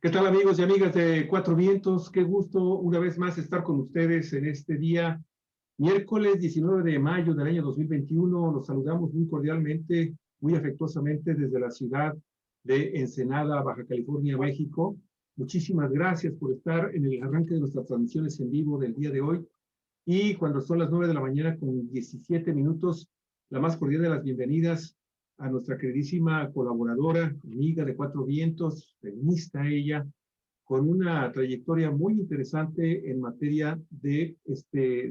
¿Qué tal, amigos y amigas de Cuatro Vientos? Qué gusto una vez más estar con ustedes en este día, miércoles 19 de mayo del año 2021. Los saludamos muy cordialmente, muy afectuosamente desde la ciudad de Ensenada, Baja California, México. Muchísimas gracias por estar en el arranque de nuestras transmisiones en vivo del día de hoy. Y cuando son las 9 de la mañana con 17 minutos, la más cordial de las bienvenidas a nuestra queridísima colaboradora, amiga de Cuatro Vientos, feminista ella, con una trayectoria muy interesante en materia de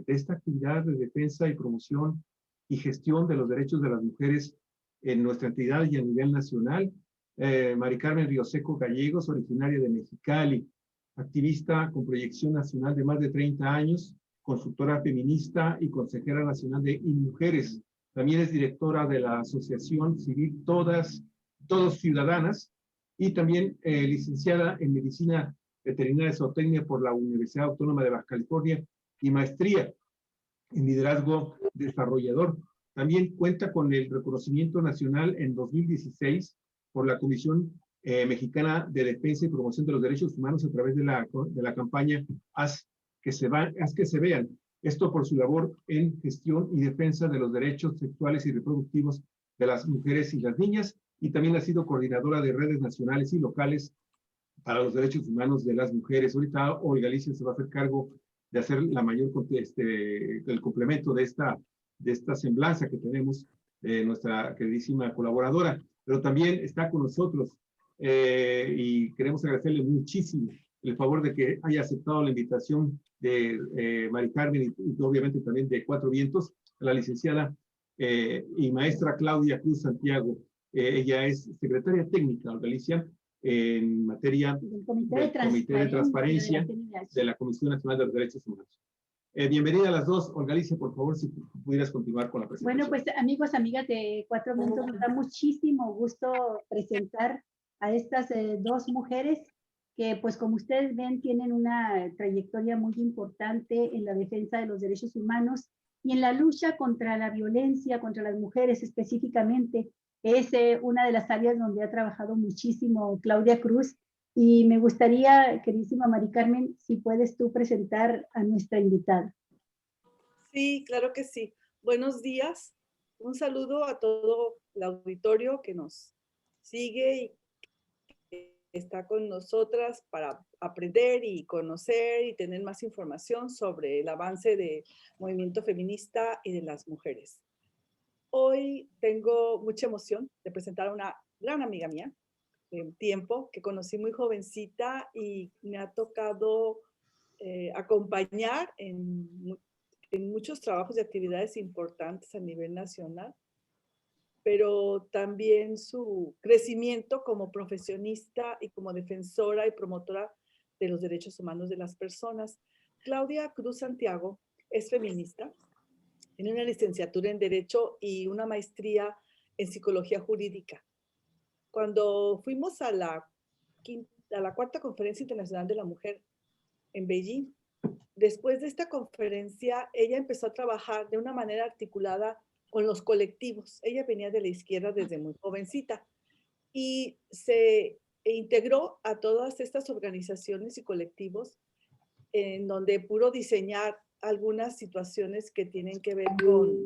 esta actividad de defensa y promoción y gestión de los derechos de las mujeres en nuestra entidad y a nivel nacional. Mari Carmen Rioseco Gallegos, originaria de Mexicali, activista con proyección nacional de más de 30 años, consultora feminista y consejera nacional de InMujeres. También es directora de la Asociación Civil Todos Ciudadanas, y también licenciada en Medicina Veterinaria y Zootecnia por la Universidad Autónoma de Baja California y maestría en Liderazgo Desarrollador. También cuenta con el reconocimiento nacional en 2016 por la Comisión Mexicana de Defensa y Promoción de los Derechos Humanos a través de la campaña Haz que se vean. Esto por su labor en gestión y defensa de los derechos sexuales y reproductivos de las mujeres y las niñas, y también ha sido coordinadora de redes nacionales y locales para los derechos humanos de las mujeres. Ahorita Olga Alicia se va a hacer cargo de hacer la mayor, el complemento de esta semblanza que tenemos de nuestra queridísima colaboradora, pero también está con nosotros y queremos agradecerle muchísimo el favor de que haya aceptado la invitación de Mari Carmen y obviamente también de Cuatro Vientos, la licenciada y maestra Claudia Cruz Santiago. Ella es secretaria técnica, Galicia, en materia del Comité de Transparencia de la Comisión Nacional de los Derechos Humanos. Bienvenida a las dos. Olga Alicia, por favor, si pudieras continuar con la presentación. Bueno, pues amigos, amigas de Cuatro Vientos, nos da muchísimo gusto presentar a estas dos mujeres que, pues como ustedes ven, tienen una trayectoria muy importante en la defensa de los derechos humanos y en la lucha contra la violencia contra las mujeres específicamente. Es una de las áreas donde ha trabajado muchísimo Claudia Cruz, y me gustaría, queridísima Mari Carmen, si puedes tú presentar a nuestra invitada. Sí, claro que sí. Buenos días. Un saludo a todo el auditorio que nos sigue y que está con nosotras para aprender y conocer y tener más información sobre el avance del movimiento feminista y de las mujeres. Hoy tengo mucha emoción de presentar a una gran amiga mía de tiempo que conocí muy jovencita y me ha tocado acompañar en muchos trabajos y actividades importantes a nivel nacional, pero también su crecimiento como profesionista y como defensora y promotora de los derechos humanos de las personas. Claudia Cruz Santiago es feminista, tiene una licenciatura en Derecho y una maestría en Psicología Jurídica. Cuando fuimos a la Cuarta Conferencia Internacional de la Mujer en Beijing, después de esta conferencia, ella empezó a trabajar de una manera articulada con los colectivos. Ella venía de la izquierda desde muy jovencita y se integró a todas estas organizaciones y colectivos en donde pudo diseñar algunas situaciones que tienen que ver con,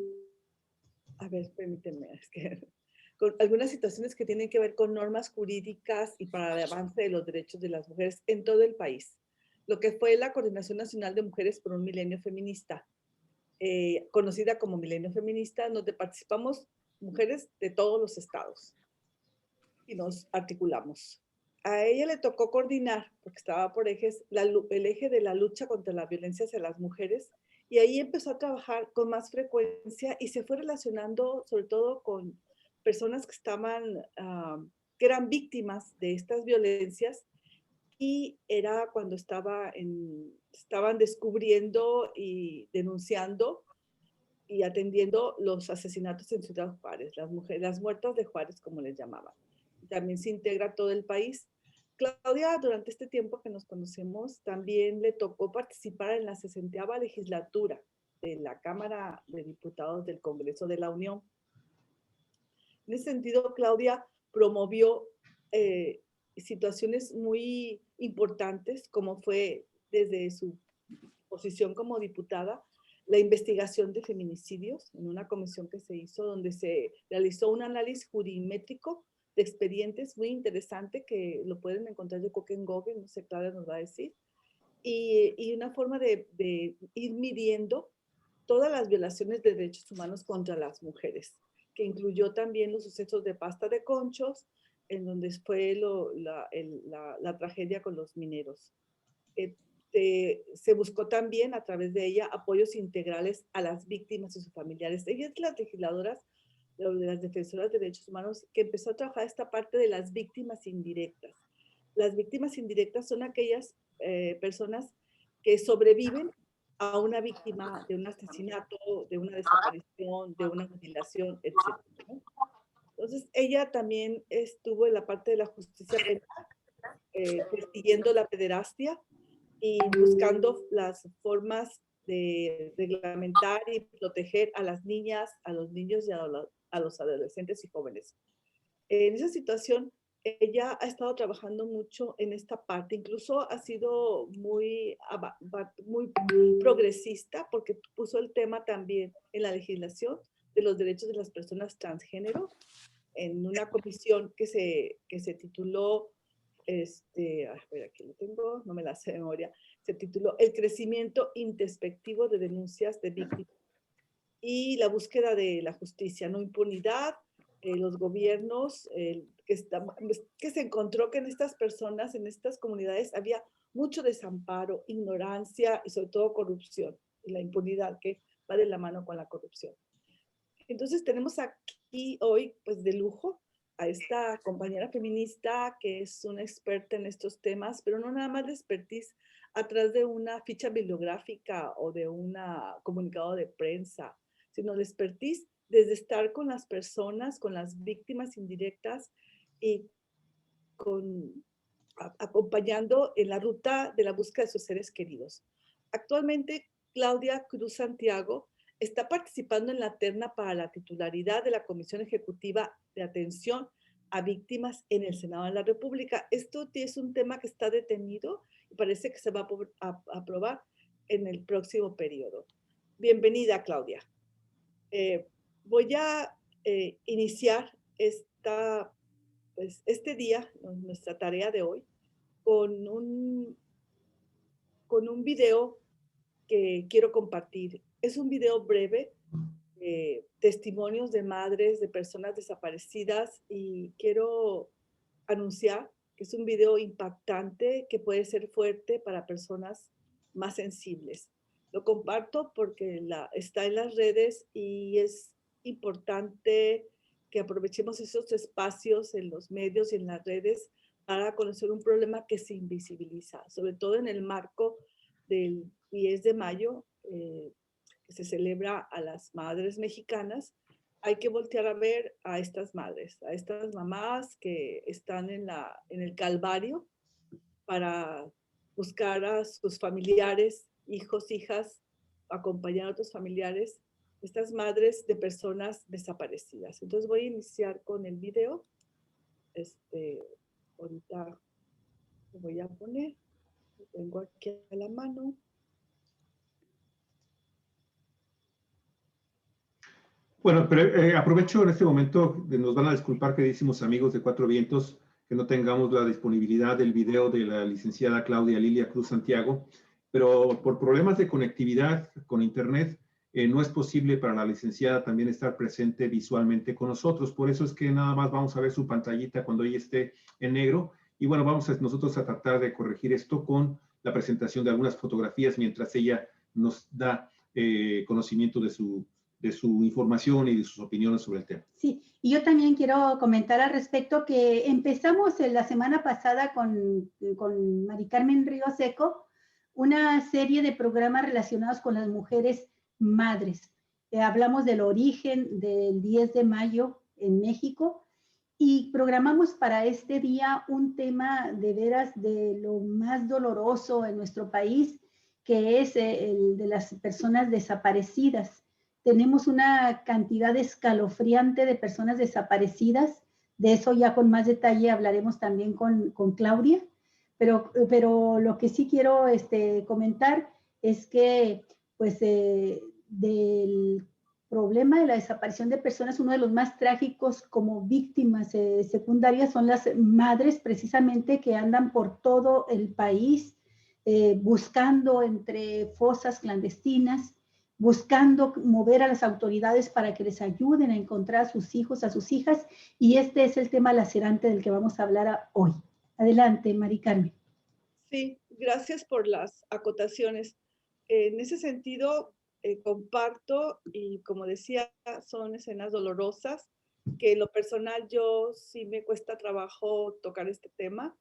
con algunas situaciones que tienen que ver con normas jurídicas y para el avance de los derechos de las mujeres en todo el país. Lo que fue la Coordinación Nacional de Mujeres por un Milenio Feminista, conocida como Milenio Feminista, donde participamos mujeres de todos los estados y nos articulamos. A ella le tocó coordinar, porque estaba por ejes, el eje de la lucha contra la violencia hacia las mujeres, y ahí empezó a trabajar con más frecuencia y se fue relacionando sobre todo con personas que que eran víctimas de estas violencias, y era cuando estaban descubriendo y denunciando y atendiendo los asesinatos en Ciudad Juárez, las muertas de Juárez, como les llamaban. También se integra todo el país. Claudia, durante este tiempo que nos conocemos, también le tocó participar en la 60ª legislatura de la Cámara de Diputados del Congreso de la Unión. En ese sentido, Claudia promovió situaciones muy importantes, como fue desde su posición como diputada, la investigación de feminicidios en una comisión que se hizo, donde se realizó un análisis jurimétrico de expedientes muy interesante, que lo pueden encontrar, yo creo que en Google, no sé, Clara nos va a decir, y una forma de ir midiendo todas las violaciones de derechos humanos contra las mujeres, que incluyó también los sucesos de Pasta de Conchos, en donde fue la tragedia con los mineros. Se buscó también a través de ella apoyos integrales a las víctimas y sus familiares. Ella es las legisladoras, de las defensoras de derechos humanos, que empezó a trabajar esta parte de las víctimas indirectas. Las víctimas indirectas son aquellas personas que sobreviven a una víctima de un asesinato, de una desaparición, de una mutilación, etc. Entonces, ella también estuvo en la parte de la justicia penal, persiguiendo la pederastia y buscando las formas de reglamentar y proteger a las niñas, a los niños y a los adolescentes y jóvenes. En esa situación, ella ha estado trabajando mucho en esta parte, incluso ha sido muy progresista, porque puso el tema también en la legislación de los derechos de las personas transgénero, en una comisión que se tituló, aquí lo tengo, no me la sé de memoria, se tituló El crecimiento introspectivo de denuncias de víctimas y la búsqueda de la justicia, no impunidad, los gobiernos, que se encontró que en estas personas, en estas comunidades, había mucho desamparo, ignorancia y sobre todo corrupción, y la impunidad que va de la mano con la corrupción. Entonces tenemos aquí hoy, pues de lujo, a esta compañera feminista que es una experta en estos temas, pero no nada más de expertise atrás de una ficha bibliográfica o de un comunicado de prensa, sino de expertise desde estar con las personas, con las víctimas indirectas y acompañando en la ruta de la búsqueda de sus seres queridos. Actualmente, Claudia Cruz Santiago está participando en la terna para la titularidad de la Comisión Ejecutiva de Atención a Víctimas en el Senado de la República. Esto es un tema que está detenido y parece que se va a aprobar en el próximo periodo. Bienvenida, Claudia. Voy a iniciar este día, nuestra tarea de hoy, con un video que quiero compartir. Es un video breve, testimonios de madres, de personas desaparecidas, y quiero anunciar que es un video impactante que puede ser fuerte para personas más sensibles. Lo comparto porque está en las redes y es importante que aprovechemos esos espacios en los medios y en las redes para conocer un problema que se invisibiliza, sobre todo en el marco del 10 de mayo, que se celebra a las madres mexicanas. Hay que voltear a ver a estas madres, a estas mamás que están en el calvario para buscar a sus familiares, hijos, hijas, acompañar a otros familiares, estas madres de personas desaparecidas. Entonces voy a iniciar con el video. Ahorita lo voy a poner. Lo tengo aquí a la mano. Bueno, pero aprovecho en este momento, nos van a disculpar, queridísimos amigos de Cuatro Vientos, que no tengamos la disponibilidad del video de la licenciada Claudia Lilia Cruz Santiago, pero por problemas de conectividad con internet, no es posible para la licenciada también estar presente visualmente con nosotros. Por eso es que nada más vamos a ver su pantallita cuando ella esté en negro. Y bueno, vamos nosotros a tratar de corregir esto con la presentación de algunas fotografías mientras ella nos da conocimiento de su información y de sus opiniones sobre el tema. Sí, y yo también quiero comentar al respecto que empezamos la semana pasada con Mari Carmen Río Seco una serie de programas relacionados con las mujeres madres. Hablamos del origen del 10 de mayo en México y programamos para este día un tema de veras de lo más doloroso en nuestro país, que es el de las personas desaparecidas. Tenemos una cantidad escalofriante de personas desaparecidas De eso ya con más detalle hablaremos también con Claudia, pero lo que sí quiero comentar es que pues del problema de la desaparición de personas, uno de los más trágicos como víctimas secundarias son las madres precisamente que andan por todo el país buscando entre fosas clandestinas, buscando mover a las autoridades para que les ayuden a encontrar a sus hijos, a sus hijas, y este es el tema lacerante del que vamos a hablar hoy. Adelante, Mari Carmen. Sí, gracias por las acotaciones. En ese sentido, comparto y como decía, son escenas dolorosas que en lo personal yo sí me cuesta trabajo tocar este tema.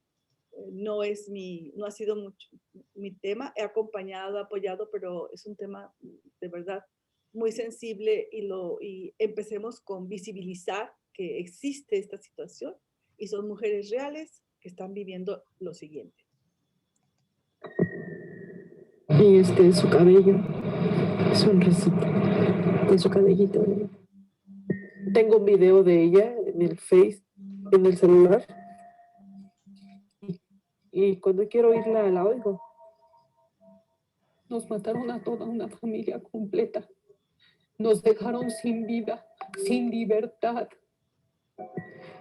No ha sido mucho mi tema. He acompañado, apoyado, pero es un tema de verdad muy sensible y empecemos con visibilizar que existe esta situación y son mujeres reales que están viviendo lo siguiente. Y su cabello es un recito de su cabellito. Tengo un video de ella en el Face, en el celular. Y cuando quiero oírla, la oigo. Nos mataron a toda una familia completa. Nos dejaron sin vida, sin libertad.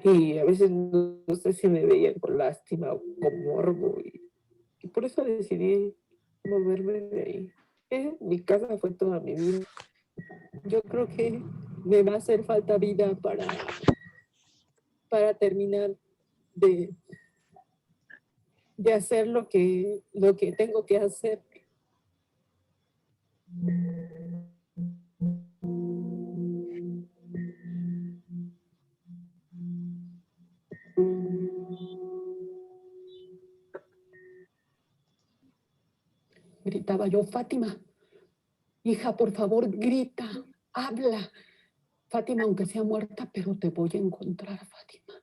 Y a veces no sé si me veían con lástima o con morbo. Y por eso decidí moverme de ahí. Mi casa fue toda mi vida. Yo creo que me va a hacer falta vida para terminar de hacer lo que tengo que hacer. Gritaba yo, Fátima, hija, por favor, grita, habla. Fátima, aunque sea muerta, pero te voy a encontrar, Fátima.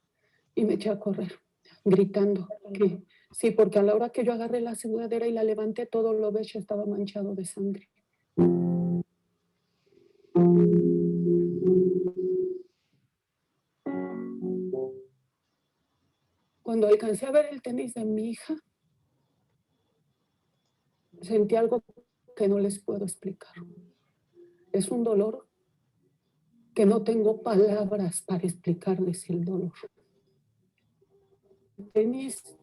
Y me eché a correr, gritando que sí, porque a la hora que yo agarré la sudadera y la levanté, todo lo bello estaba manchado de sangre. Cuando alcancé a ver el tenis de mi hija, sentí algo que no les puedo explicar. Es un dolor que no tengo palabras para explicarles el dolor. El tenis,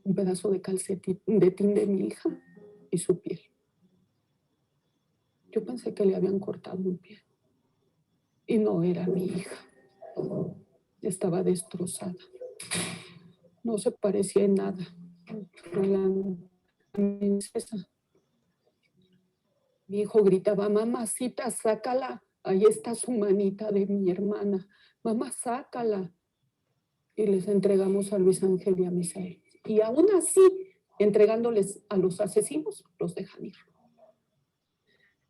un pedazo de calcetín de mi hija y su piel. Yo pensé que le habían cortado un pie y no era mi hija. Estaba destrozada. No se parecía en nada a la princesa. Mi hijo gritaba, mamacita, sácala. Ahí está su manita de mi hermana. Mamá, sácala. Y les entregamos a Luis Ángel y a Misael. Y aún así, entregándoles a los asesinos, los dejan ir.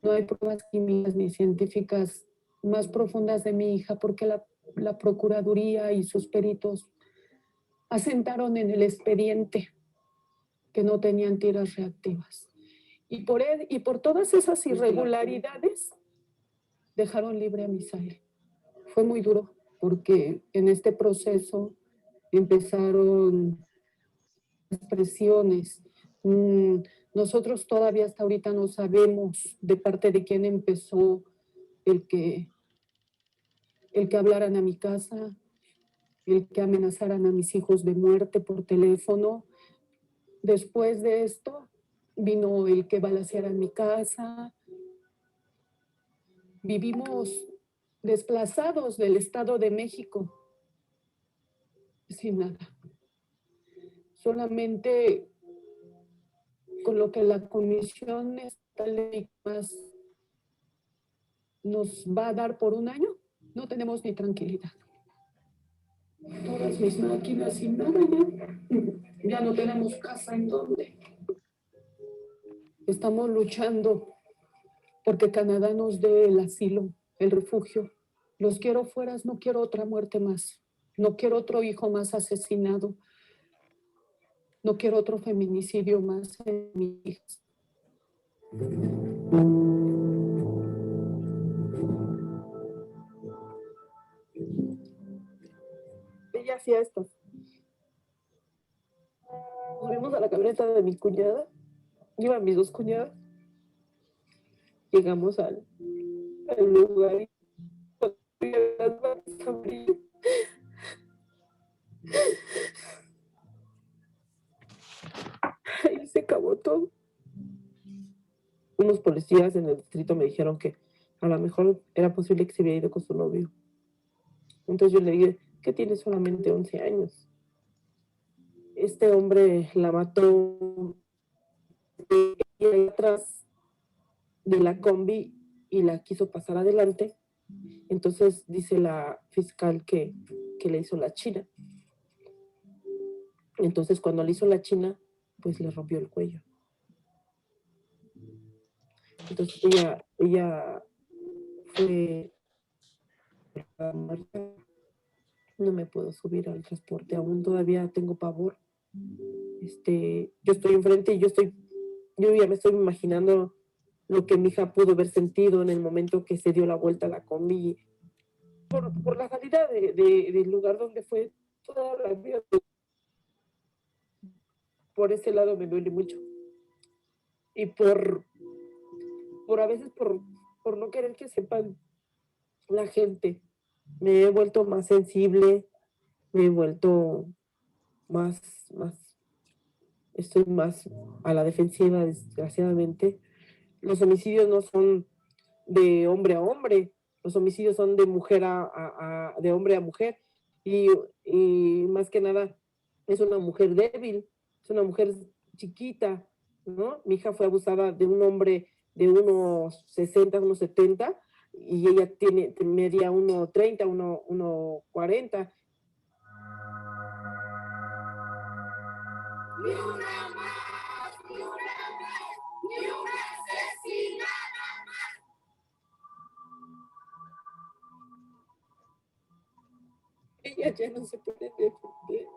No hay pruebas químicas ni científicas más profundas de mi hija porque la Procuraduría y sus peritos asentaron en el expediente que no tenían tiras reactivas. Y por todas esas irregularidades dejaron libre a Misael. Fue muy duro porque en este proceso empezaron las presiones. Nosotros todavía hasta ahorita no sabemos de parte de quién empezó el que hablaran a mi casa, el que amenazaran a mis hijos de muerte por teléfono. Después de esto vino el que balacearan mi casa. Vivimos desplazados del Estado de México, sin nada. Solamente con lo que la Comisión Estatal de Víctimas nos va a dar por un año, no tenemos ni tranquilidad. Todas mis máquinas sin nada ya no tenemos casa en donde. Estamos luchando porque Canadá nos dé el asilo, el refugio. Los quiero fuera, no quiero otra muerte más. No quiero otro hijo más asesinado. No quiero otro feminicidio más en mis hijas. ella hacía estas. Subimos a la camioneta de mi cuñada, iban mis dos cuñadas, llegamos al lugar y las manos abrir. Ahí se acabó todo. Unos policías en el distrito me dijeron que a lo mejor era posible que se había ido con su novio. Entonces yo le dije que tiene solamente 11 años. Este hombre la mató atrás de la combi y la quiso pasar adelante. Entonces dice la fiscal que le hizo la china. Entonces cuando le hizo la china, pues le rompió el cuello. Entonces ella fue muerta. No me puedo subir al transporte, aún todavía tengo pavor. Yo estoy enfrente y yo ya me estoy imaginando lo que mi hija pudo haber sentido en el momento que se dio la vuelta a la combi por la salida del lugar donde fue toda la vida. Por ese lado me duele mucho. Y por a veces por no querer que sepan la gente, me he vuelto más sensible, me he vuelto estoy más a la defensiva, desgraciadamente. Los homicidios no son de hombre a hombre, los homicidios son de mujer de hombre a mujer, y más que nada es una mujer débil, es una mujer chiquita, ¿no? Mi hija fue abusada de un hombre de unos 60, unos 70, y ella medía 1,30, 1,40. Ni una más, ni una más, ni una asesinada más. Ellas ya no se pueden defender.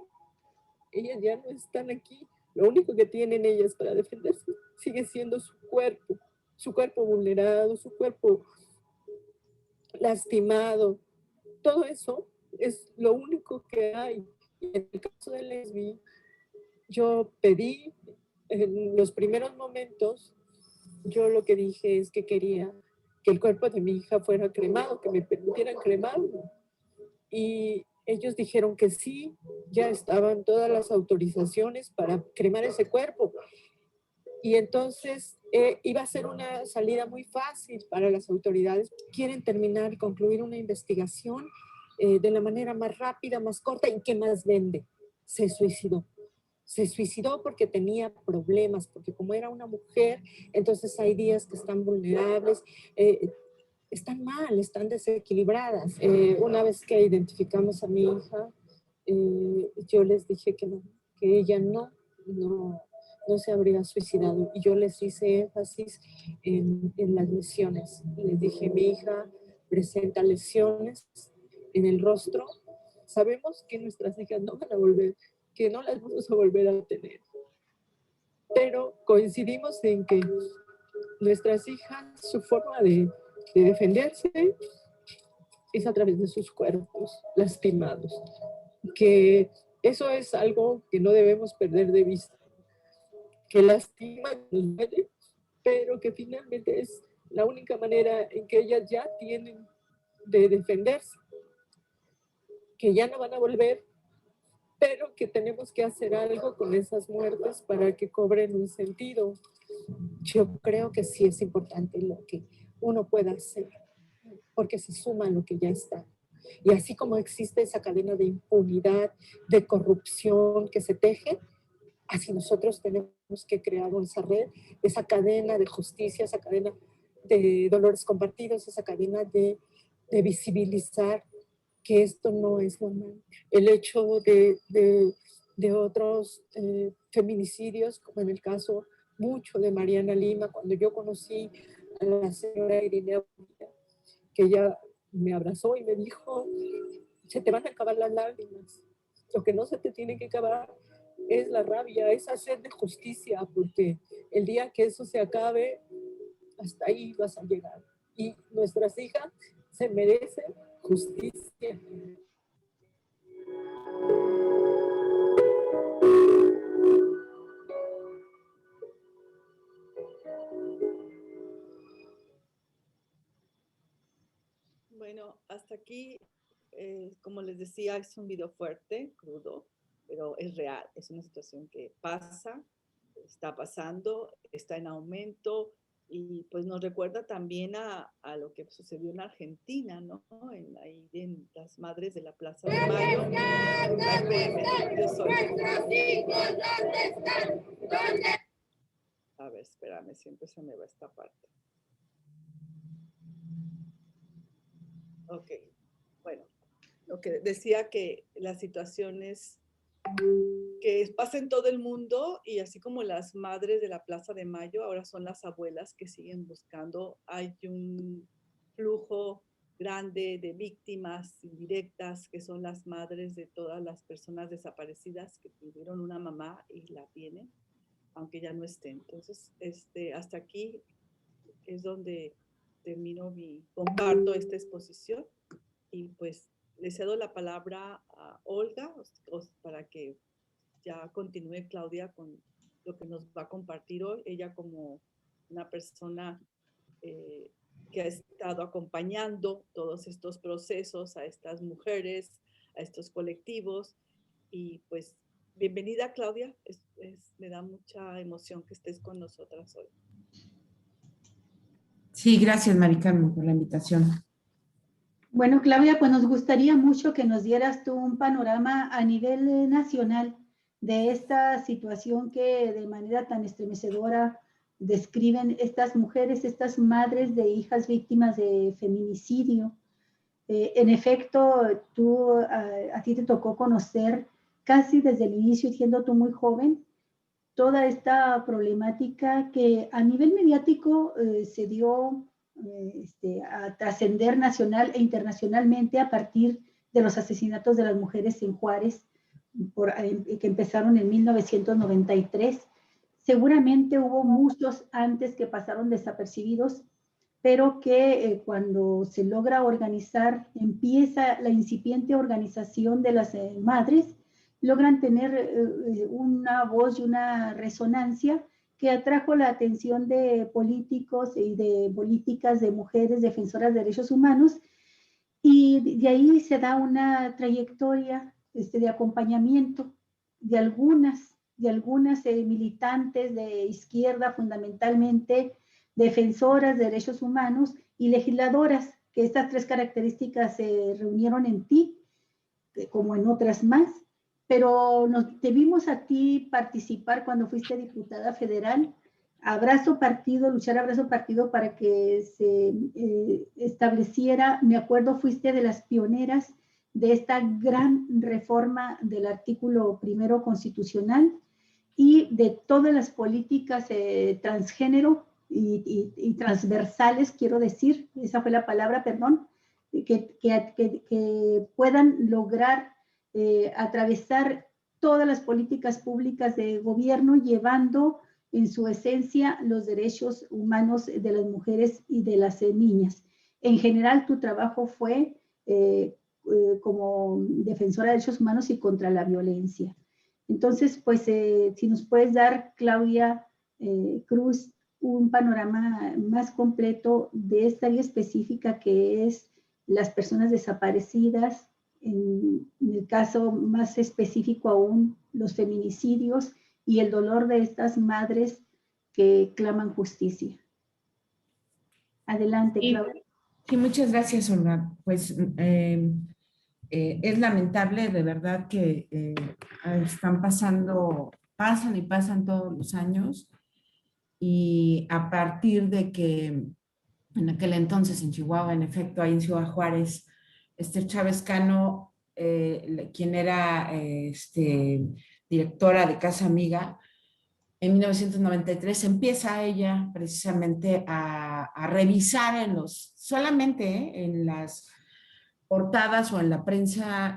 Ellas ya no están aquí. Lo único que tienen ellas para defenderse sigue siendo su cuerpo vulnerado, su cuerpo lastimado. Todo eso es lo único que hay. En el caso de Lesbi, yo pedí en los primeros momentos, yo lo que dije es que quería que el cuerpo de mi hija fuera cremado, que me permitieran cremarlo. Y ellos dijeron que sí, ya estaban todas las autorizaciones para cremar ese cuerpo. Y entonces iba a ser una salida muy fácil para las autoridades. Quieren terminar y concluir una investigación de la manera más rápida, más corta y que más vende. Se suicidó. Se suicidó porque tenía problemas, porque como era una mujer, entonces hay días que están vulnerables, están mal, están desequilibradas. Una vez que identificamos a mi hija, yo les dije que no, que ella no se habría suicidado. Y yo les hice énfasis en las lesiones. Les dije, mi hija presenta lesiones en el rostro. Sabemos que nuestras hijas no van a volver, que no las vamos a volver a tener. Pero coincidimos en que nuestras hijas, su forma de defenderse es a través de sus cuerpos lastimados. Que eso es algo que no debemos perder de vista. Que lastima, nos duele, pero que finalmente es la única manera en que ellas ya tienen de defenderse. Que ya no van a volver, pero que tenemos que hacer algo con esas muertes para que cobren un sentido. Yo creo que sí es importante lo que uno pueda hacer, porque se suma a lo que ya está. Y así como existe esa cadena de impunidad, de corrupción que se teje, así nosotros tenemos que crear esa red, esa cadena de justicia, esa cadena de dolores compartidos, esa cadena de visibilizar que esto no es normal. El hecho de otros feminicidios, como en el caso mucho de Mariana Lima, cuando yo conocí a la señora Irinea, que ella me abrazó y me dijo, se te van a acabar las lágrimas, lo que no se te tiene que acabar es la rabia, esa sed de justicia, porque el día que eso se acabe, hasta ahí vas a llegar. Y nuestras hijas se merecen justicia. Bueno, hasta aquí, como les decía, es un video fuerte, crudo, pero es real. Es una situación que pasa, está pasando, está en aumento y pues nos recuerda también a lo que sucedió en Argentina, ¿no? Ahí en las madres de la Plaza de Mayo. Ay, espérenme, yo soy. A ver, espérame, siempre se me va esta parte. Ok, bueno, lo que decía que las situaciones que pasa en todo el mundo y así como las madres de la Plaza de Mayo, ahora son las abuelas que siguen buscando. Hay un flujo grande de víctimas indirectas que son las madres de todas las personas desaparecidas que tuvieron una mamá y la tienen, aunque ya no esté. Entonces, hasta aquí es donde comparto esta exposición y pues le cedo la palabra a Olga para que ya continúe Claudia con lo que nos va a compartir hoy. Ella como una persona que ha estado acompañando todos estos procesos a estas mujeres, a estos colectivos. Y pues, bienvenida Claudia, me da mucha emoción que estés con nosotras hoy. Sí, gracias, Mari Carmen, por la invitación. Bueno, Claudia, pues nos gustaría mucho que nos dieras tú un panorama a nivel nacional de esta situación que de manera tan estremecedora describen estas mujeres, estas madres de hijas víctimas de feminicidio. En efecto, a ti te tocó conocer casi desde el inicio, siendo tú muy joven, toda esta problemática que a nivel mediático se dio a trascender nacional e internacionalmente a partir de los asesinatos de las mujeres en Juárez, que empezaron en 1993. Seguramente hubo muchos antes que pasaron desapercibidos, pero que cuando se logra organizar, empieza la incipiente organización de las madres, logran tener una voz y una resonancia que atrajo la atención de políticos y de políticas de mujeres defensoras de derechos humanos, y de ahí se da una trayectoria de acompañamiento de algunas militantes de izquierda, fundamentalmente defensoras de derechos humanos y legisladoras, que estas tres características se reunieron en ti, como en otras más, pero te vimos a ti participar cuando fuiste diputada federal, luchar a brazo partido para que se estableciera, me acuerdo, fuiste de las pioneras de esta gran reforma del artículo 1 constitucional y de todas las políticas transgénero y transversales, quiero decir, esa fue la palabra, perdón, que puedan lograr atravesar todas las políticas públicas de gobierno, llevando en su esencia los derechos humanos de las mujeres y de las niñas. En general, tu trabajo fue como defensora de derechos humanos y contra la violencia. Entonces, pues, si nos puedes dar, Claudia Cruz, un panorama más completo de esta área específica que es las personas desaparecidas, en el caso más específico aún, los feminicidios y el dolor de estas madres que claman justicia. Adelante, Claudia. Sí, muchas gracias, Olga. Pues es lamentable, de verdad, que pasan y pasan todos los años, y a partir de que en aquel entonces en Chihuahua, en efecto, ahí en Ciudad Juárez, Esther Chávez Cano, quien era directora de Casa Amiga, en 1993 empieza ella precisamente a revisar solamente en las portadas o en la prensa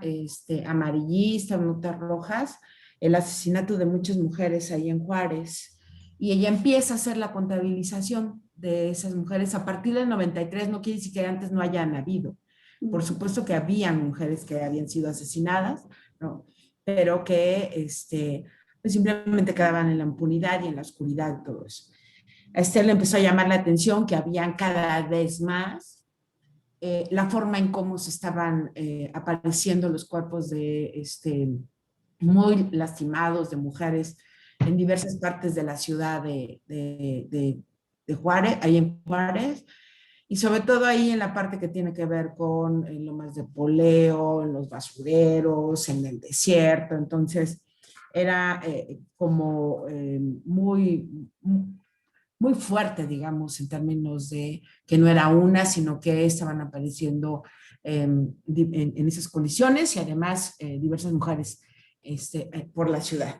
amarillista, notas rojas, el asesinato de muchas mujeres ahí en Juárez, y ella empieza a hacer la contabilización de esas mujeres a partir del 93. No quiere decir que antes no hayan habido, por supuesto que habían mujeres que habían sido asesinadas, ¿no? Pero que pues simplemente quedaban en la impunidad y en la oscuridad y todo eso. A Esther le empezó a llamar la atención que habían cada vez más, la forma en cómo se estaban apareciendo los cuerpos de muy lastimados de mujeres en diversas partes de la ciudad de Juárez, ahí en Juárez, y sobre todo ahí en la parte que tiene que ver con lomas de poleo, en los basureros, en el desierto. Entonces era como muy fuerte, digamos, en términos de que no era una, sino que estaban apareciendo en esas condiciones y además diversas mujeres por la ciudad.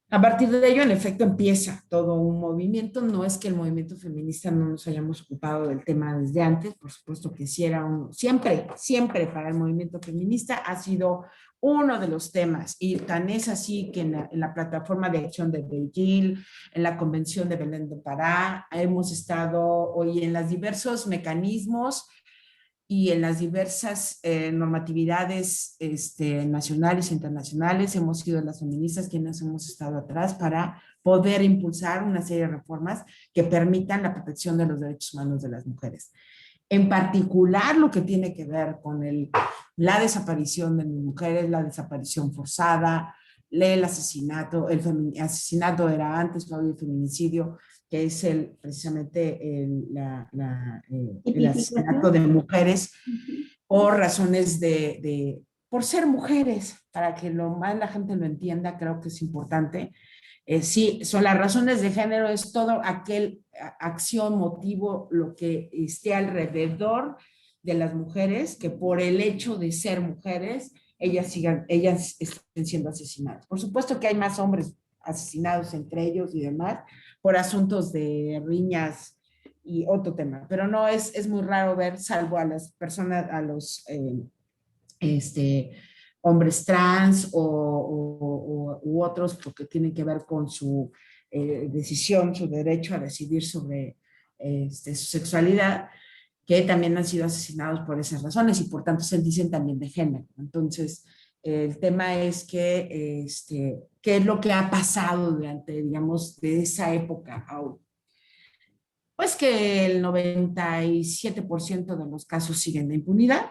A partir de ello, en efecto, empieza todo un movimiento. No es que el movimiento feminista no nos hayamos ocupado del tema desde antes, por supuesto que sí era siempre para el movimiento feminista ha sido uno de los temas, y tan es así que en la plataforma de acción de Beijing, en la convención de Belén do Pará, hemos estado hoy en los diversos mecanismos y en las diversas normatividades nacionales e internacionales. Hemos sido las feministas quienes hemos estado atrás para poder impulsar una serie de reformas que permitan la protección de los derechos humanos de las mujeres. En particular, lo que tiene que ver con la desaparición de mujeres, la desaparición forzada, el asesinato. El asesinato era antes, todavía el feminicidio, que es precisamente el asesinato de mujeres por razones por ser mujeres, para que lo más la gente lo entienda, creo que es importante. Sí, son las razones de género, es todo aquel acción, motivo, lo que esté alrededor de las mujeres, que por el hecho de ser mujeres, ellas estén siendo asesinadas. Por supuesto que hay más hombres asesinados entre ellos y demás, por asuntos de riñas y otro tema, pero no es muy raro ver, salvo a las personas, a los hombres trans u otros, porque tienen que ver con su decisión, su derecho a decidir sobre su sexualidad, que también han sido asesinados por esas razones y por tanto se dicen también de género. Entonces, el tema es que, ¿qué es lo que ha pasado durante, digamos, de esa época ahora? Pues que el 97% de los casos siguen de impunidad,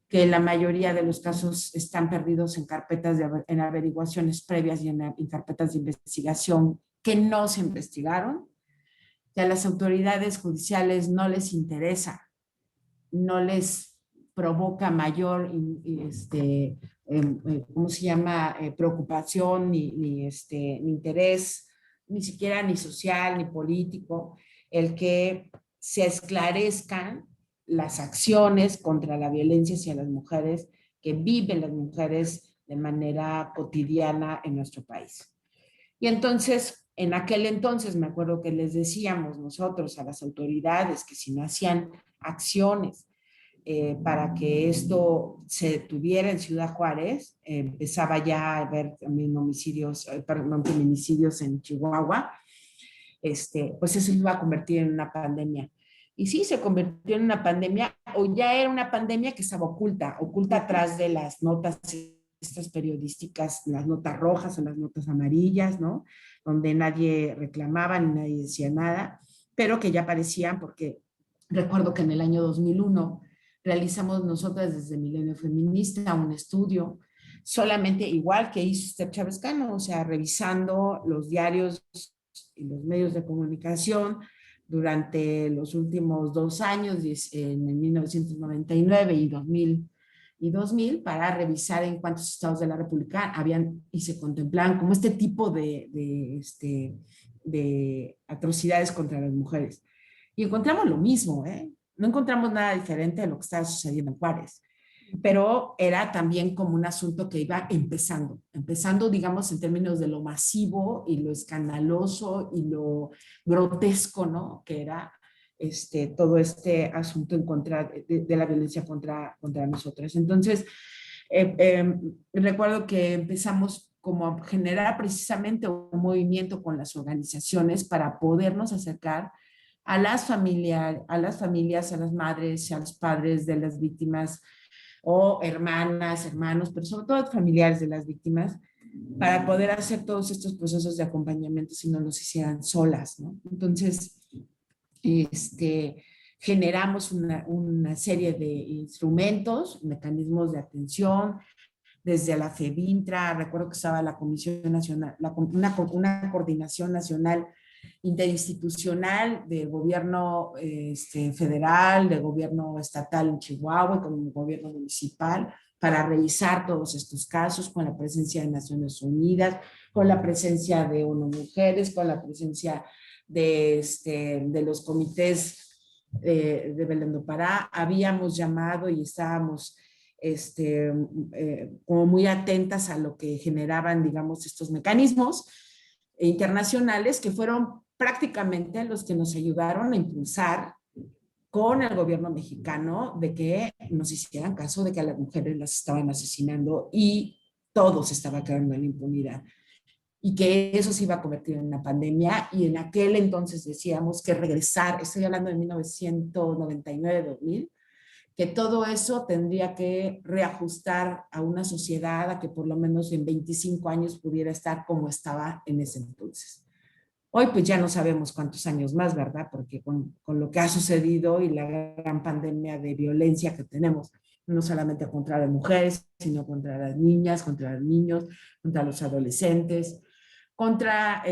que la mayoría de los casos están perdidos en carpetas en averiguaciones previas y en carpetas de investigación que no se investigaron, que a las autoridades judiciales no les interesa, no les provoca mayor, ¿cómo se llama?, preocupación ni interés, ni siquiera ni social ni político, el que se esclarezcan las acciones contra la violencia hacia las mujeres que viven las mujeres de manera cotidiana en nuestro país. Y entonces, en aquel entonces, me acuerdo que les decíamos nosotros a las autoridades que si no hacían acciones para que esto se detuviera en Ciudad Juárez, empezaba ya a haber también feminicidios en Chihuahua, pues eso se iba a convertir en una pandemia. Y sí, se convirtió en una pandemia, o ya era una pandemia que estaba oculta atrás de las notas estas periodísticas, las notas rojas o las notas amarillas, ¿no? Donde nadie reclamaba ni nadie decía nada, pero que ya aparecían, porque recuerdo que en el año 2001 realizamos nosotras desde Milenio Feminista un estudio, solamente igual que hizo Esther Chávez Cano, o sea, revisando los diarios y los medios de comunicación durante los últimos 2 años, en el 1999 y 2000, para revisar en cuántos estados de la República habían y se contemplaban como este tipo de atrocidades contra las mujeres. Y encontramos lo mismo, ¿eh? No encontramos nada diferente de lo que estaba sucediendo en Juárez, pero era también como un asunto que iba empezando, digamos, en términos de lo masivo y lo escandaloso y lo grotesco, ¿no? Que era todo este asunto en contra de la violencia contra nosotras. Entonces, recuerdo que empezamos como a generar precisamente un movimiento con las organizaciones para podernos acercar a las familias, a las madres, a los padres de las víctimas, o hermanas, hermanos, pero sobre todo familiares de las víctimas, para poder hacer todos estos procesos de acompañamiento si no los hicieran solas, ¿no? Entonces, generamos una serie de instrumentos, mecanismos de atención, desde la FEBINTRA, recuerdo que estaba la Comisión Nacional, una coordinación nacional interinstitucional del gobierno federal, del gobierno estatal en Chihuahua y con el gobierno municipal para revisar todos estos casos con la presencia de Naciones Unidas, con la presencia de ONU Mujeres, con la presencia de los comités de Belén do Pará. Habíamos llamado y estábamos como muy atentas a lo que generaban, digamos, estos mecanismos internacionales que fueron prácticamente los que nos ayudaron a impulsar con el gobierno mexicano de que nos hicieran caso de que a las mujeres las estaban asesinando y todo se estaba quedando en la impunidad y que eso se iba a convertir en una pandemia. Y en aquel entonces decíamos que regresar, estoy hablando de 1999-2000, que todo eso tendría que reajustar a una sociedad a que por lo menos en 25 años pudiera estar como estaba en ese entonces. Hoy pues ya no sabemos cuántos años más, ¿verdad? Porque con lo que ha sucedido y la gran pandemia de violencia que tenemos, no solamente contra las mujeres, sino contra las niñas, contra los niños, contra los adolescentes, contra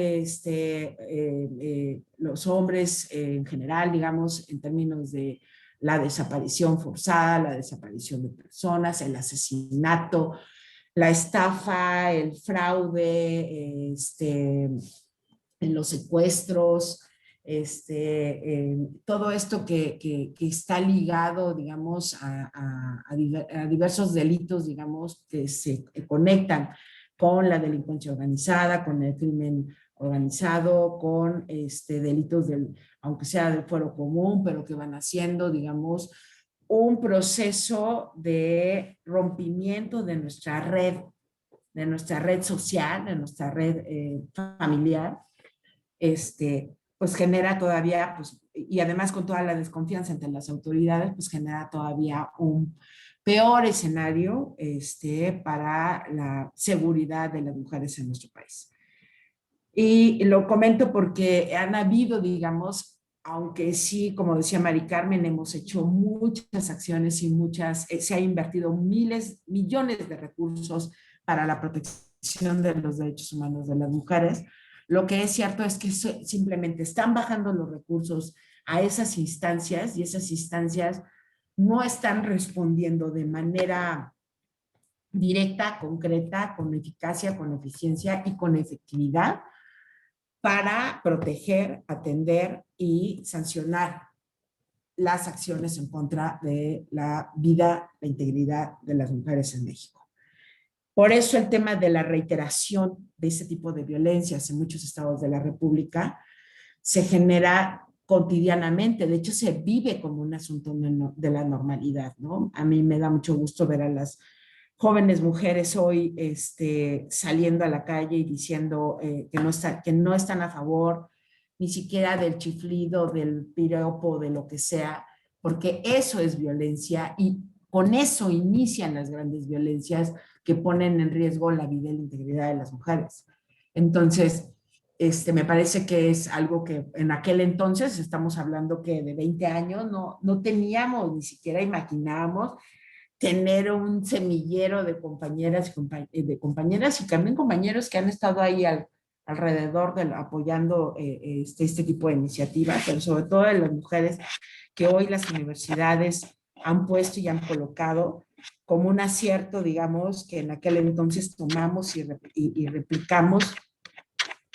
los hombres en general, digamos, en términos de la desaparición forzada, la desaparición de personas, el asesinato, la estafa, el fraude, en los secuestros, todo esto que está ligado, digamos, a diversos delitos, digamos, que se conectan con la delincuencia organizada, con el crimen organizado, con delitos aunque sea del fuero común, pero que van haciendo, digamos, un proceso de rompimiento de nuestra red social, de nuestra red familiar, pues genera todavía, pues, y además con toda la desconfianza entre las autoridades, pues genera todavía un peor escenario para la seguridad de las mujeres en nuestro país. Y lo comento porque han habido, digamos, aunque sí, como decía Mari Carmen, hemos hecho muchas acciones y se ha invertido millones de recursos para la protección de los derechos humanos de las mujeres. Lo que es cierto es que simplemente están bajando los recursos a esas instancias y esas instancias no están respondiendo de manera directa, concreta, con eficacia, con eficiencia y con efectividad para proteger, atender y sancionar las acciones en contra de la vida, la integridad de las mujeres en México. Por eso el tema de la reiteración de este tipo de violencias en muchos estados de la República se genera cotidianamente. De hecho, se vive como un asunto de la normalidad, ¿no? A mí me da mucho gusto ver a las jóvenes mujeres hoy saliendo a la calle y diciendo que no están a favor ni siquiera del chiflido, del piropo, de lo que sea, porque eso es violencia y con eso inician las grandes violencias que ponen en riesgo la vida y la integridad de las mujeres. Entonces, me parece que es algo que en aquel entonces, estamos hablando que de 20 años, no teníamos, ni siquiera imaginábamos tener un semillero de compañeras y también compañeros que han estado ahí alrededor apoyando este tipo de iniciativas, pero sobre todo de las mujeres que hoy las universidades han puesto y han colocado como un acierto, digamos, que en aquel entonces tomamos y replicamos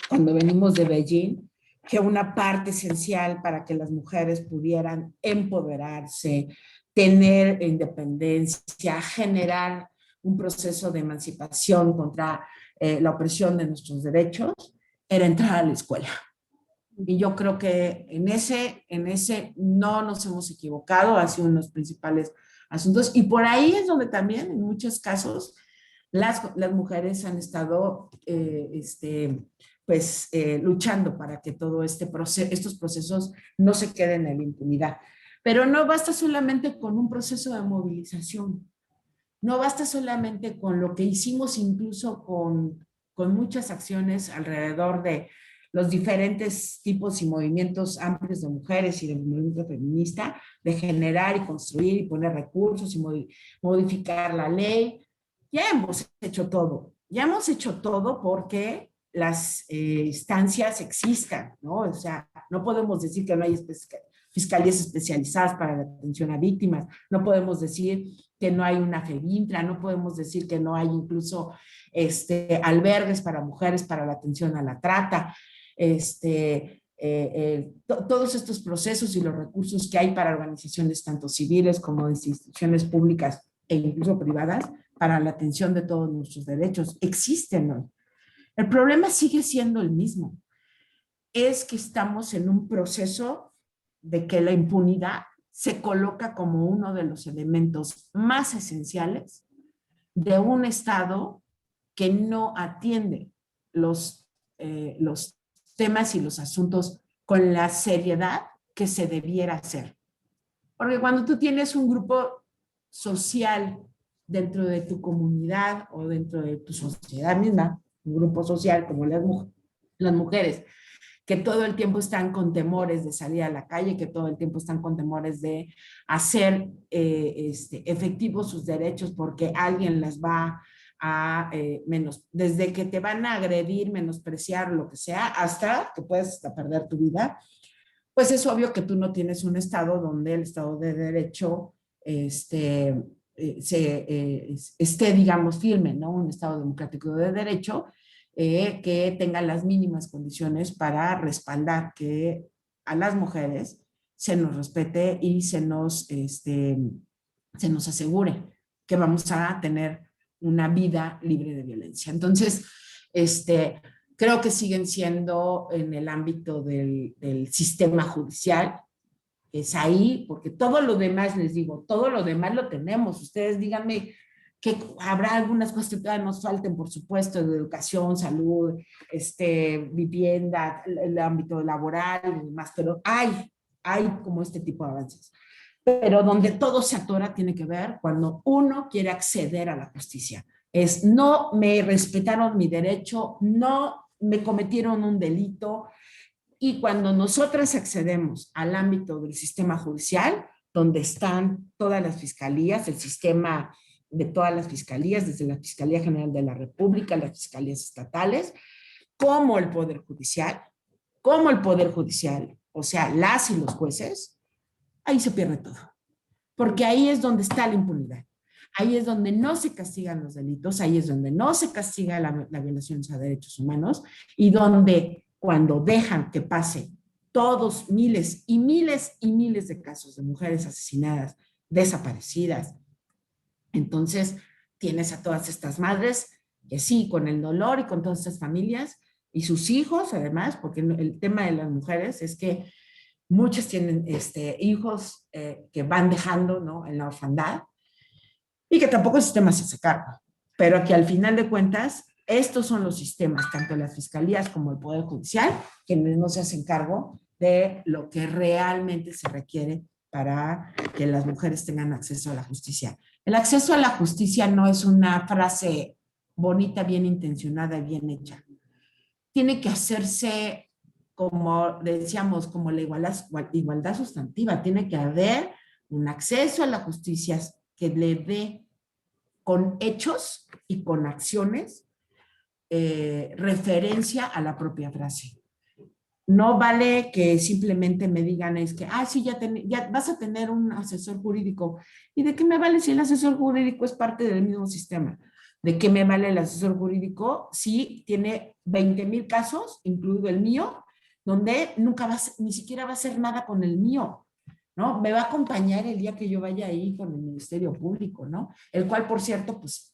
cuando venimos de Beijing, que una parte esencial para que las mujeres pudieran empoderarse, tener independencia, generar un proceso de emancipación contra la opresión de nuestros derechos, era entrar a la escuela. Y yo creo que en ese no nos hemos equivocado, ha sido uno de los principales asuntos. Y por ahí es donde también, en muchos casos, las mujeres han estado luchando para que todo estos procesos no se queden en la impunidad. Pero no basta solamente con un proceso de movilización, no basta solamente con lo que hicimos incluso con muchas acciones alrededor de los diferentes tipos y movimientos amplios de mujeres y del movimiento feminista, de generar y construir y poner recursos y modificar la ley. Ya hemos hecho todo porque las instancias existan, ¿no? O sea, no podemos decir que no hay fiscalías especializadas para la atención a víctimas, no podemos decir que no hay una FEBINTRA, no podemos decir que no hay incluso albergues para mujeres para la atención a la trata, todos estos procesos y los recursos que hay para organizaciones tanto civiles como de instituciones públicas e incluso privadas para la atención de todos nuestros derechos existen hoy. El problema sigue siendo el mismo, es que estamos en un proceso de que la impunidad se coloca como uno de los elementos más esenciales de un Estado que no atiende los temas y los asuntos con la seriedad que se debiera hacer. Porque cuando tú tienes un grupo social dentro de tu comunidad o dentro de tu sociedad misma, un grupo social como las mujeres, que todo el tiempo están con temores de salir a la calle, que todo el tiempo están con temores de hacer efectivos sus derechos porque alguien las va a desde que te van a agredir, menospreciar, lo que sea, hasta que puedes hasta perder tu vida, pues es obvio que tú no tienes un Estado donde el Estado de Derecho esté, digamos, firme, ¿no? Un Estado democrático de derecho que tenga las mínimas condiciones para respaldar que a las mujeres se nos respete y se nos asegure que vamos a tener una vida libre de violencia. Entonces, creo que siguen siendo en el ámbito del sistema judicial, es ahí, porque todo lo demás, les digo, todo lo demás lo tenemos. Ustedes díganme que habrá algunas cosas que todavía nos falten, por supuesto, de educación, salud, vivienda, el ámbito laboral y demás, pero hay como este tipo de avances. Pero donde todo se atora tiene que ver cuando uno quiere acceder a la justicia. Es no me respetaron mi derecho, no me cometieron un delito. Y cuando nosotras accedemos al ámbito del sistema judicial, donde están todas las fiscalías, el sistema de todas las fiscalías, desde la Fiscalía General de la República, las fiscalías estatales, como el Poder Judicial, o sea, las y los jueces, ahí se pierde todo. Porque ahí es donde está la impunidad. Ahí es donde no se castigan los delitos, ahí es donde no se castiga la violación a derechos humanos y donde cuando dejan que pase todos miles y miles y miles de casos de mujeres asesinadas, desaparecidas, entonces tienes a todas estas madres que sí, con el dolor y con todas estas familias y sus hijos además, porque el tema de las mujeres es que muchas tienen hijos que van dejando, ¿no?, en la orfandad y que tampoco el sistema se hace cargo, pero que al final de cuentas estos son los sistemas, tanto las fiscalías como el Poder Judicial, quienes no se hacen cargo de lo que realmente se requiere para que las mujeres tengan acceso a la justicia. El acceso a la justicia no es una frase bonita, bien intencionada y bien hecha. Tiene que hacerse, como decíamos, como la igualdad sustantiva. Tiene que haber un acceso a la justicia que le dé con hechos y con acciones referencia a la propia frase. No vale que simplemente me digan es que, sí, ya vas a tener un asesor jurídico. ¿Y de qué me vale si el asesor jurídico es parte del mismo sistema? ¿De qué me vale el asesor jurídico si tiene 20,000 casos, incluido el mío, donde ni siquiera va a hacer nada con el mío, ¿no? Me va a acompañar el día que yo vaya ahí con el Ministerio Público, ¿no? El cual, por cierto, pues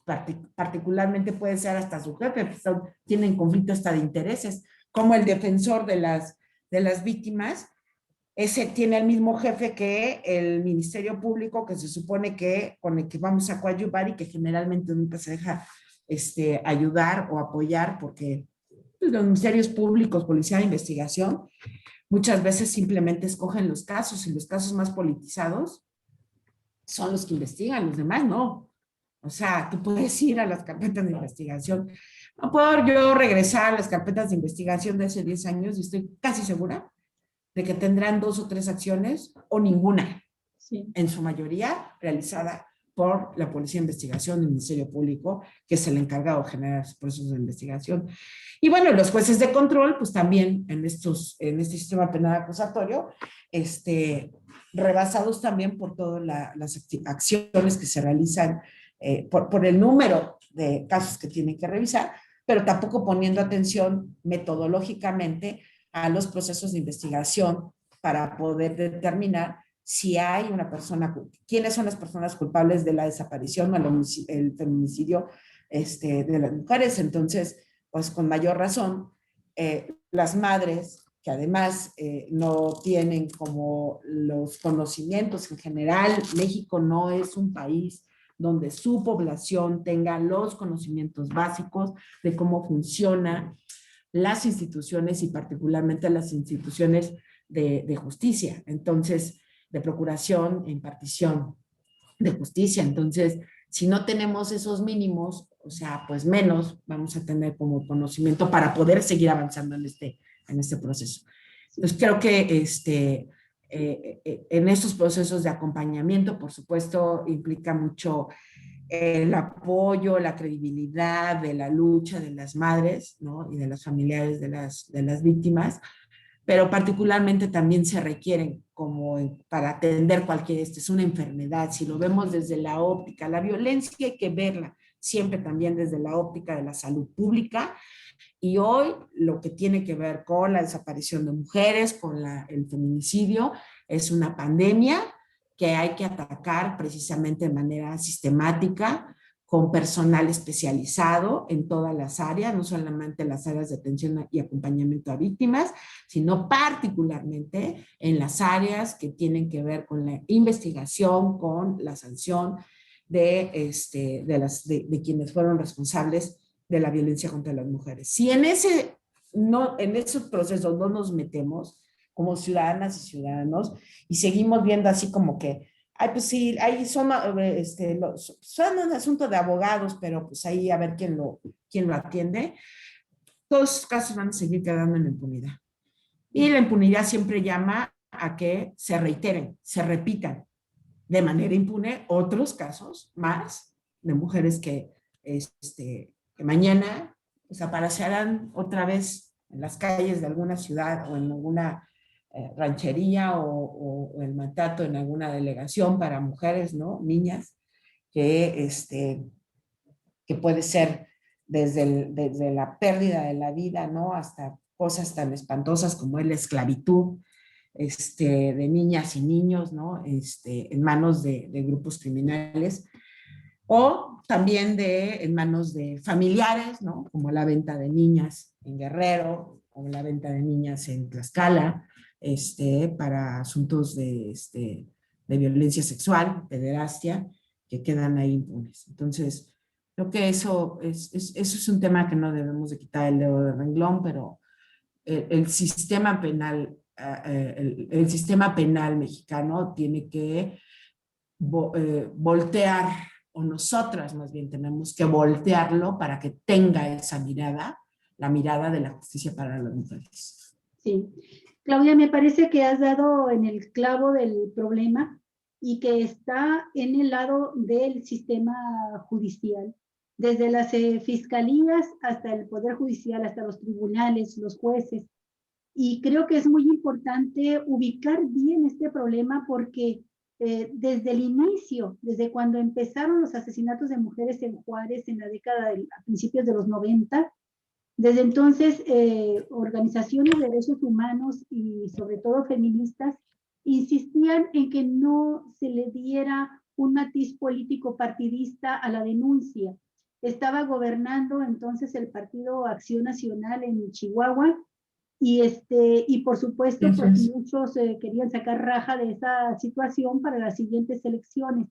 particularmente puede ser hasta su jefe, pues tienen conflicto hasta de intereses, como el defensor de las víctimas, ese tiene el mismo jefe que el Ministerio Público, que se supone que con el que vamos a coadyuvar y que generalmente nunca se deja ayudar o apoyar, porque pues, los ministerios públicos, policía de investigación, muchas veces simplemente escogen los casos y los casos más politizados son los que investigan, los demás no. O sea, tú puedes ir a las carpetas de investigación. No puedo yo regresar a las carpetas de investigación de hace 10 años y estoy casi segura de que tendrán 2 o 3 acciones o ninguna, Sí. en su mayoría realizada por la Policía de Investigación del Ministerio Público, que es el encargado de generar los procesos de investigación. Y bueno, los jueces de control, pues también en este sistema penal acusatorio, rebasados también por todas las acciones que se realizan, por el número de casos que tienen que revisar, pero tampoco poniendo atención metodológicamente a los procesos de investigación para poder determinar si hay una persona, quiénes son las personas culpables de la desaparición o el feminicidio de las mujeres. Entonces, pues con mayor razón, las madres que además no tienen como los conocimientos en general, México no es un país donde su población tenga los conocimientos básicos de cómo funcionan las instituciones y particularmente las instituciones de justicia. Entonces, de procuración e impartición de justicia. Entonces, si no tenemos esos mínimos, o sea, pues menos vamos a tener como conocimiento para poder seguir avanzando en este proceso. Entonces, creo que en estos procesos de acompañamiento, por supuesto, implica mucho el apoyo, la credibilidad de la lucha de las madres, ¿no? Y de los familiares de las víctimas, pero particularmente también se requieren como para atender es una enfermedad, si lo vemos desde la óptica, la violencia hay que verla siempre también desde la óptica de la salud pública, y hoy lo que tiene que ver con la desaparición de mujeres, con el feminicidio, es una pandemia que hay que atacar precisamente de manera sistemática, con personal especializado en todas las áreas, no solamente las áreas de atención y acompañamiento a víctimas, sino particularmente en las áreas que tienen que ver con la investigación, con la sanción de quienes fueron responsables de la violencia contra las mujeres. Si en esos procesos no nos metemos como ciudadanas y ciudadanos y seguimos viendo así como que ay, pues sí, ahí son un asunto de abogados, pero pues ahí a ver quién lo atiende. Todos esos casos van a seguir quedando en la impunidad. Y la impunidad siempre llama a que se reiteren, se repitan de manera impune otros casos más de mujeres que mañana pues, aparecerán otra vez en las calles de alguna ciudad o en alguna ranchería o el maltrato en alguna delegación para mujeres, ¿no? Niñas, que puede ser desde la pérdida de la vida, ¿no? Hasta cosas tan espantosas como es la esclavitud de niñas y niños, ¿no? En manos de grupos criminales, o también en manos de familiares, ¿no? Como la venta de niñas en Guerrero, o la venta de niñas en Tlaxcala, para asuntos de violencia sexual, pederastia, que quedan ahí impunes. Entonces, creo que eso es un tema que no debemos de quitar el dedo del renglón, pero el sistema penal, el sistema penal mexicano tiene que voltear, o nosotras más bien tenemos que voltearlo para que tenga esa mirada, la mirada de la justicia para las mujeres. Sí. Claudia, me parece que has dado en el clavo del problema y que está en el lado del sistema judicial, desde las fiscalías hasta el Poder Judicial, hasta los tribunales, los jueces. Y creo que es muy importante ubicar bien este problema porque desde el inicio, desde cuando empezaron los asesinatos de mujeres en Juárez en la década a principios de los 90, desde entonces organizaciones de derechos humanos y sobre todo feministas insistían en que no se le diera un matiz político partidista a la denuncia. Estaba gobernando entonces el Partido Acción Nacional en Chihuahua y por supuesto, pues muchos querían sacar raja de esa situación para las siguientes elecciones.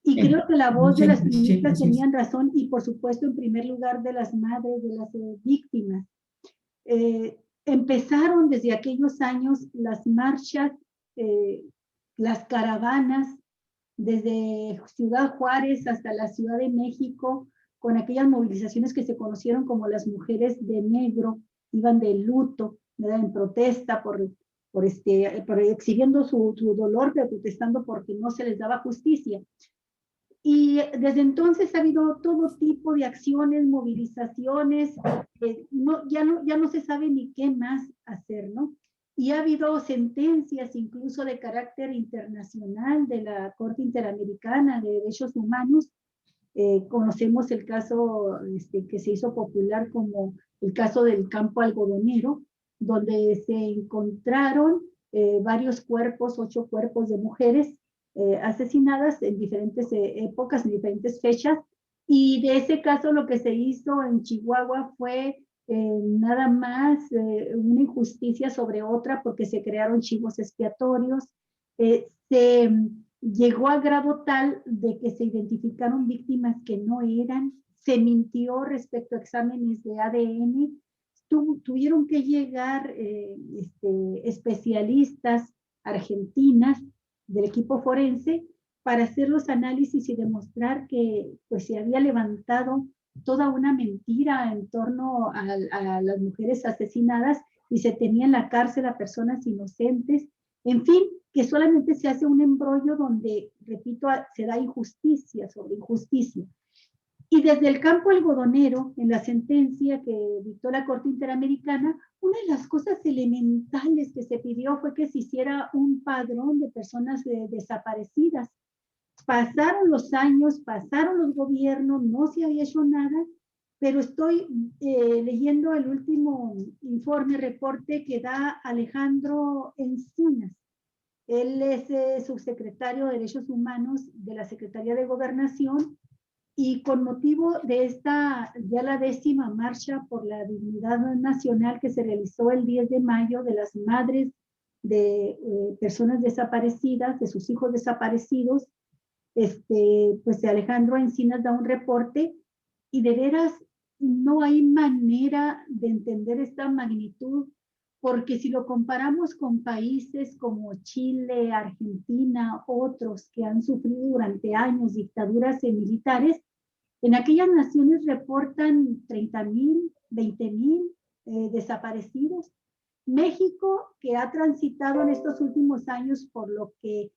Y creo que la voz de las feministas tenían razón y por supuesto en primer lugar de las madres, de las víctimas. Empezaron desde aquellos años las marchas, las caravanas desde Ciudad Juárez hasta la Ciudad de México, con aquellas movilizaciones que se conocieron como las mujeres de negro, iban de luto, ¿verdad? En protesta por exhibiendo su dolor, pero protestando porque no se les daba justicia. Y desde entonces ha habido todo tipo de acciones, movilizaciones, ya no se sabe ni qué más hacer, ¿no? Y ha habido sentencias incluso de carácter internacional de la Corte Interamericana de Derechos Humanos. Conocemos el caso que se hizo popular como el caso del campo algodonero, donde se encontraron varios cuerpos, 8 cuerpos de mujeres asesinadas en diferentes épocas, en diferentes fechas, y de ese caso lo que se hizo en Chihuahua fue nada más una injusticia sobre otra porque se crearon chivos expiatorios, se llegó a grado tal de que se identificaron víctimas que no eran, se mintió respecto a exámenes de ADN, tuvieron que llegar especialistas argentinas del equipo forense para hacer los análisis y demostrar que pues se había levantado toda una mentira en torno a las mujeres asesinadas y se tenía en la cárcel a personas inocentes. En fin, que solamente se hace un embrollo donde, repito, se da injusticia sobre injusticia. Y desde el campo algodonero, en la sentencia que dictó la Corte Interamericana, una de las cosas elementales que se pidió fue que se hiciera un padrón de personas desaparecidas. Pasaron los años, pasaron los gobiernos, no se había hecho nada, pero estoy leyendo el último informe, reporte que da Alejandro Encinas. Él es subsecretario de Derechos Humanos de la Secretaría de Gobernación, y con motivo de esta, ya la 10ª marcha por la dignidad nacional que se realizó el 10 de mayo de las madres de personas desaparecidas, de sus hijos desaparecidos, pues Alejandro Encinas da un reporte y de veras no hay manera de entender esta magnitud, porque si lo comparamos con países como Chile, Argentina, otros que han sufrido durante años dictaduras militares, en aquellas naciones reportan 30,000, 20,000 desaparecidos. México, que ha transitado en estos últimos años por lo que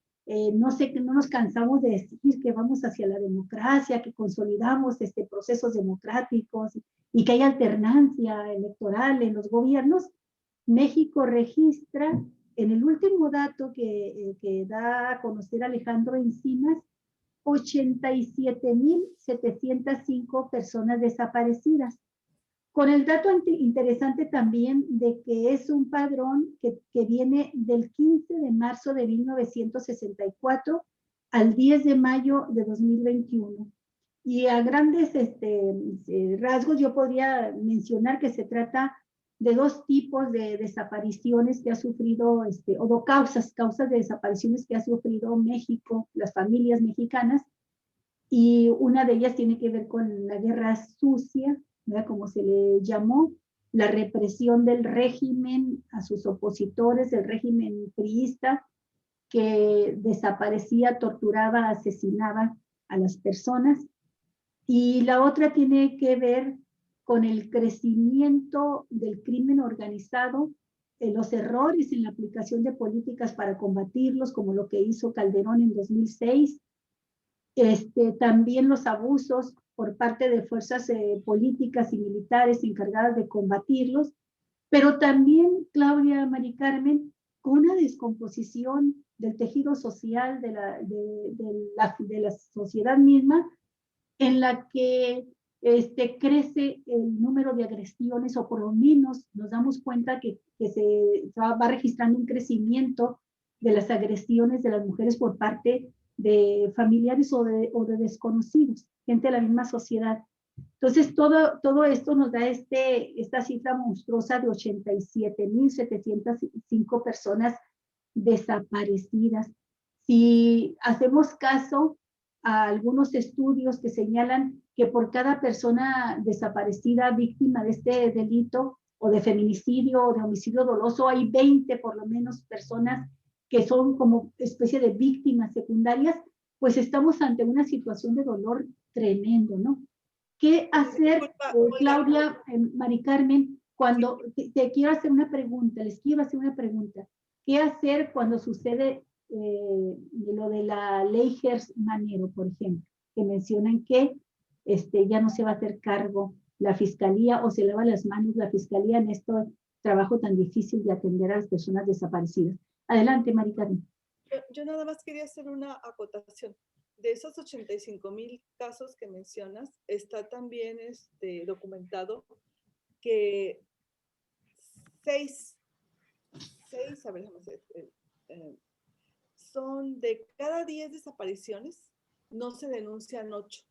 no nos cansamos de decir que vamos hacia la democracia, que consolidamos procesos democráticos y que hay alternancia electoral en los gobiernos, México registra, en el último dato que da a conocer Alejandro Encinas, 87,705 personas desaparecidas. Con el dato interesante también de que es un padrón que viene del 15 de marzo de 1964 al 10 de mayo de 2021. Y a grandes rasgos yo podría mencionar que se trata de 2 tipos de desapariciones que ha sufrido, o causas de desapariciones que ha sufrido México, las familias mexicanas, y una de ellas tiene que ver con la guerra sucia, ¿verdad? Como se le llamó, la represión del régimen a sus opositores, el régimen priista, que desaparecía, torturaba, asesinaba a las personas. Y la otra tiene que ver con el crecimiento del crimen organizado, los errores en la aplicación de políticas para combatirlos, como lo que hizo Calderón en 2006, también los abusos por parte de fuerzas políticas y militares encargadas de combatirlos, pero también, Claudia, Mari Carmen, con una descomposición del tejido social de la sociedad misma, en la que crece el número de agresiones, o por lo menos nos damos cuenta que se va registrando un crecimiento de las agresiones de las mujeres por parte de familiares o de desconocidos, gente de la misma sociedad. Entonces, todo esto nos da esta cifra monstruosa de 87,705 personas desaparecidas. Si hacemos caso a algunos estudios que señalan que por cada persona desaparecida víctima de este delito o de feminicidio o de homicidio doloso, hay 20 por lo menos personas que son como especie de víctimas secundarias, pues estamos ante una situación de dolor tremendo, ¿no? ¿Qué hacer, Disculpa, Claudia, Mari Carmen, cuando te quiero hacer una pregunta, les quiero hacer una pregunta? ¿Qué hacer cuando sucede lo de la ley Gers Manero, por ejemplo, que mencionan que ya no se va a hacer cargo la fiscalía o se lava las manos la fiscalía en este trabajo tan difícil de atender a las personas desaparecidas? Adelante, Mari Carmen. Yo nada más quería hacer una acotación. De esos 85,000 casos que mencionas, está también documentado que 6, a ver, déjame hacer, son de cada 10 desapariciones, no se denuncian 8.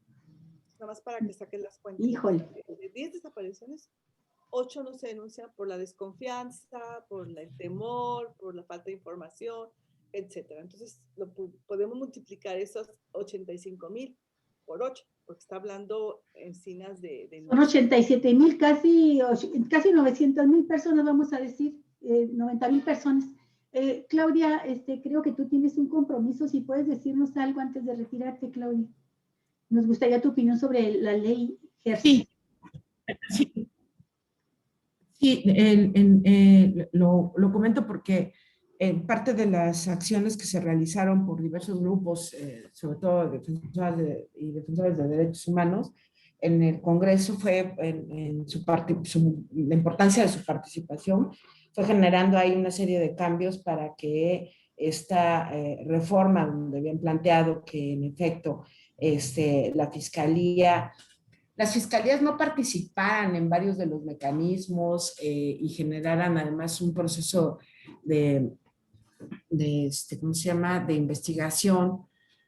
Nada más para que saquen las cuentas. Híjole. De 10 desapariciones, 8 no se denuncian por la desconfianza, por el temor, por la falta de información, etcétera. Entonces, podemos multiplicar esos 85,000 por 8, porque está hablando encinas de Son 87,000, casi 900,000 personas, vamos a decir, 90,000 personas. Claudia, creo que tú tienes un compromiso, si puedes decirnos algo antes de retirarte, Claudia. Nos gustaría tu opinión sobre la ley Gers. Sí, lo comento porque parte de las acciones que se realizaron por diversos grupos, sobre todo defensores y defensores de derechos humanos, en el Congreso fue la importancia de su participación, fue generando ahí una serie de cambios para que esta reforma, donde habían planteado que en efecto las fiscalías no participaran en varios de los mecanismos y generaran además un proceso ¿cómo se llama?, de investigación,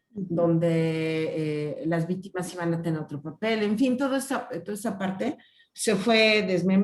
donde las víctimas iban a tener otro papel. En fin, toda esta parte se fue desmembrando.